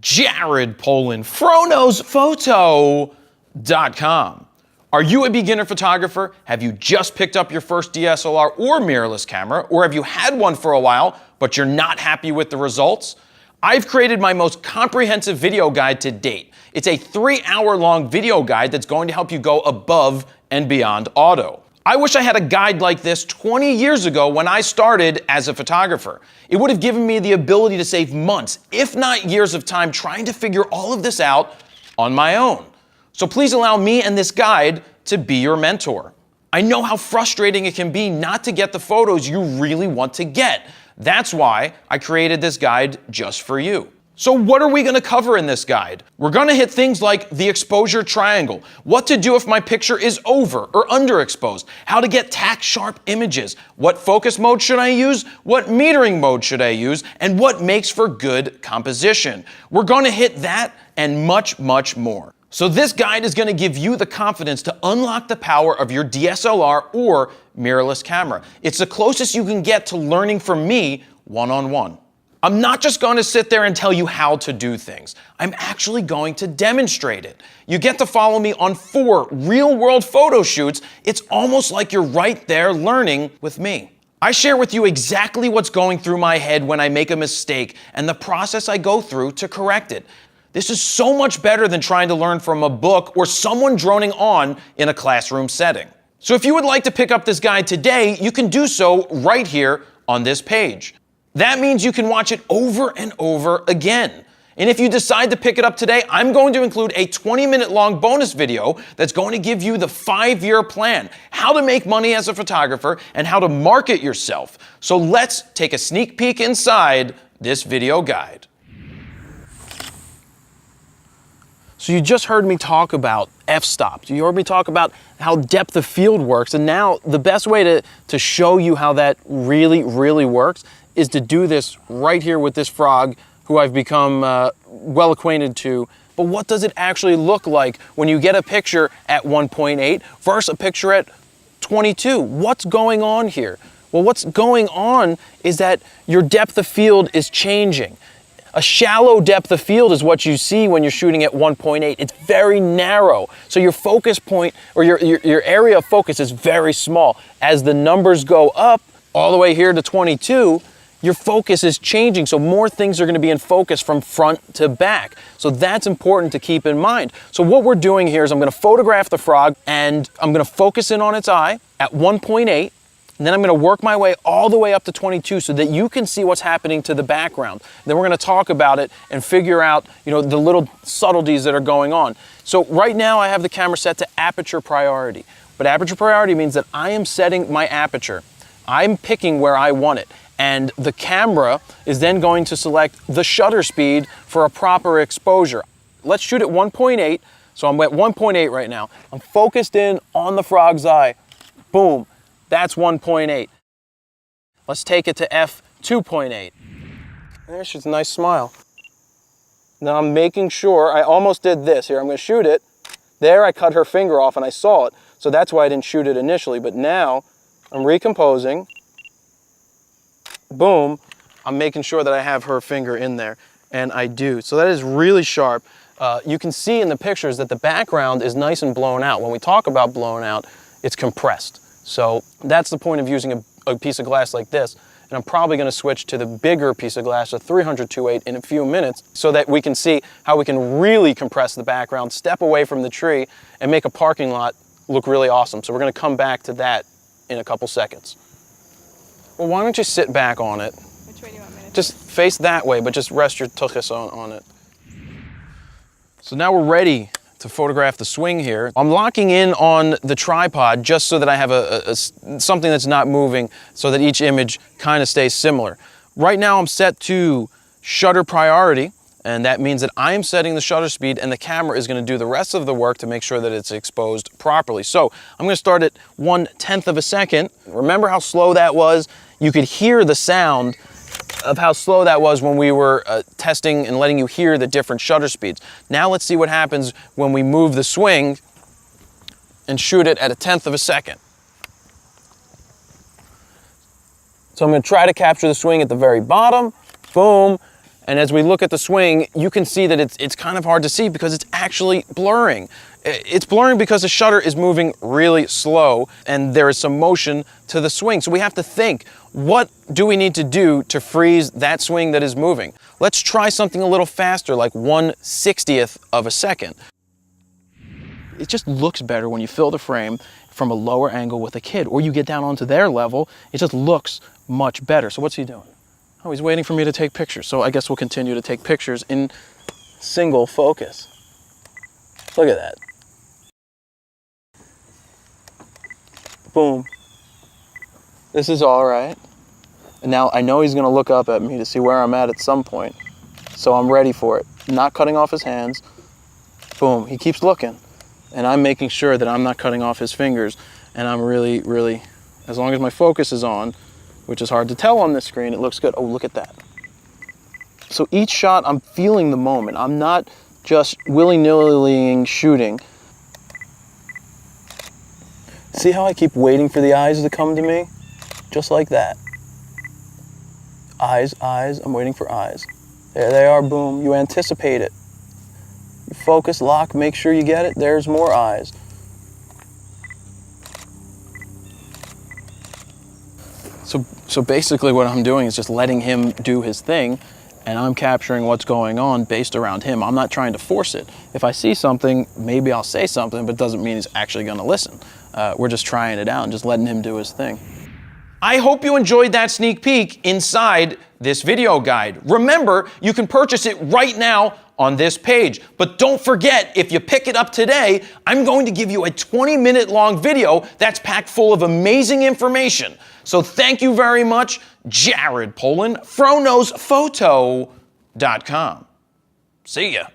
Jared Poland, FroKnowsPhoto.com. Are you a beginner photographer? Have you just picked up your first DSLR or mirrorless camera? Or have you had one for a while, but you're not happy with the results? I've created my most comprehensive video guide to date. It's a 3-hour-long video guide that's going to help you go above and beyond auto. I wish I had a guide like this 20 years ago when I started as a photographer. It would have given me the ability to save months, if not years of time, trying to figure all of this out on my own. So please allow me and this guide to be your mentor. I know how frustrating it can be not to get the photos you really want to get. That's why I created this guide just for you. So what are we going to cover in this guide? We're going to hit things like the exposure triangle, what to do if my picture is over or underexposed, how to get tack sharp images, what focus mode should I use, what metering mode should I use, and what makes for good composition. We're going to hit that and much, much more. So this guide is going to give you the confidence to unlock the power of your DSLR or mirrorless camera. It's the closest you can get to learning from me one-on-one. I'm not just going to sit there and tell you how to do things. I'm actually going to demonstrate it. You get to follow me on 4 real-world photo shoots. It's almost like you're right there learning with me. I share with you exactly what's going through my head when I make a mistake and the process I go through to correct it. This is so much better than trying to learn from a book or someone droning on in a classroom setting. So if you would like to pick up this guide today, you can do so right here on this page. That means you can watch it over and over again. And if you decide to pick it up today, I'm going to include a 20-minute long bonus video that's going to give you the 5-year plan, how to make money as a photographer, and how to market yourself. So let's take a sneak peek inside this video guide. So you just heard me talk about f-stop. You heard me talk about how depth of field works. And now the best way to show you how that really, really works is to do this right here with this frog who I've become well acquainted to. But what does it actually look like when you get a picture at 1.8 versus a picture at 22? What's going on here? Well, what's going on is that your depth of field is changing. A shallow depth of field is what you see when you're shooting at 1.8. It's very narrow. So your focus point or your area of focus is very small. As the numbers go up all the way here to 22, your focus is changing. So more things are going to be in focus from front to back. So that's important to keep in mind. So what we're doing here is I'm going to photograph the frog and I'm going to focus in on its eye at 1.8. And then I'm going to work my way all the way up to 22 so that you can see what's happening to the background. Then we're going to talk about it and figure out, the little subtleties that are going on. So right now I have the camera set to aperture priority. But aperture priority means that I am setting my aperture. I'm picking where I want it. And the camera is then going to select the shutter speed for a proper exposure. Let's shoot at 1.8. So I'm at 1.8 right now. I'm focused in on the frog's eye. Boom. That's 1.8. Let's take it to f2.8. There, she's a nice smile. Now I'm making sure, I almost did this here. I'm going to shoot it. There I cut her finger off and I saw it. So that's why I didn't shoot it initially. But now I'm recomposing. Boom. I'm making sure that I have her finger in there. And I do. So that is really sharp. You can see in the pictures that the background is nice and blown out. When we talk about blown out, it's compressed. So that's the point of using a piece of glass like this. And I'm probably going to switch to the bigger piece of glass, a 300-2.8, in a few minutes so that we can see how we can really compress the background, step away from the tree, and make a parking lot look really awesome. So we're going to come back to that in a couple seconds. Well, why don't you sit back on it? Which way do you want me to? Just face that way, but just rest your tuchus on it. So now we're ready to photograph the swing here. I'm locking in on the tripod just so that I have something that's not moving so that each image kind of stays similar. Right now I'm set to shutter priority, and that means that I am setting the shutter speed and the camera is going to do the rest of the work to make sure that it's exposed properly. So I'm going to start at 1/10 of a second. Remember how slow that was? You could hear the sound of how slow that was when we were testing and letting you hear the different shutter speeds. Now let's see what happens when we move the swing and shoot it at 1/10 of a second. So I'm going to try to capture the swing at the very bottom. Boom. And as we look at the swing, you can see that it's kind of hard to see because it's actually blurring. It's blurring because the shutter is moving really slow and there is some motion to the swing. So we have to think, what do we need to do to freeze that swing that is moving? Let's try something a little faster, like 1/60th of a second. It just looks better when you fill the frame from a lower angle with a kid, or you get down onto their level. It just looks much better. So what's he doing? Oh, he's waiting for me to take pictures. So I guess we'll continue to take pictures in single focus. Look at that. Boom. This is all right. And now I know he's gonna look up at me to see where I'm at some point. So I'm ready for it. Not cutting off his hands. Boom, he keeps looking. And I'm making sure that I'm not cutting off his fingers. And I'm really, as long as my focus is on, which is hard to tell on this screen, it looks good. Oh, look at that. So each shot, I'm feeling the moment. I'm not just willy-nilly shooting. See how I keep waiting for the eyes to come to me? Just like that. Eyes, I'm waiting for eyes. There they are, boom, you anticipate it. You focus, lock, make sure you get it, there's more eyes. So basically what I'm doing is just letting him do his thing, and I'm capturing what's going on based around him. I'm not trying to force it. If I see something, maybe I'll say something, but it doesn't mean he's actually gonna listen. We're just trying it out and just letting him do his thing. I hope you enjoyed that sneak peek inside this video guide. Remember, you can purchase it right now on this page. But don't forget, if you pick it up today, I'm going to give you a 20-minute long video that's packed full of amazing information. So thank you very much, Jared Poland, FroKnowsPhoto.com. See ya.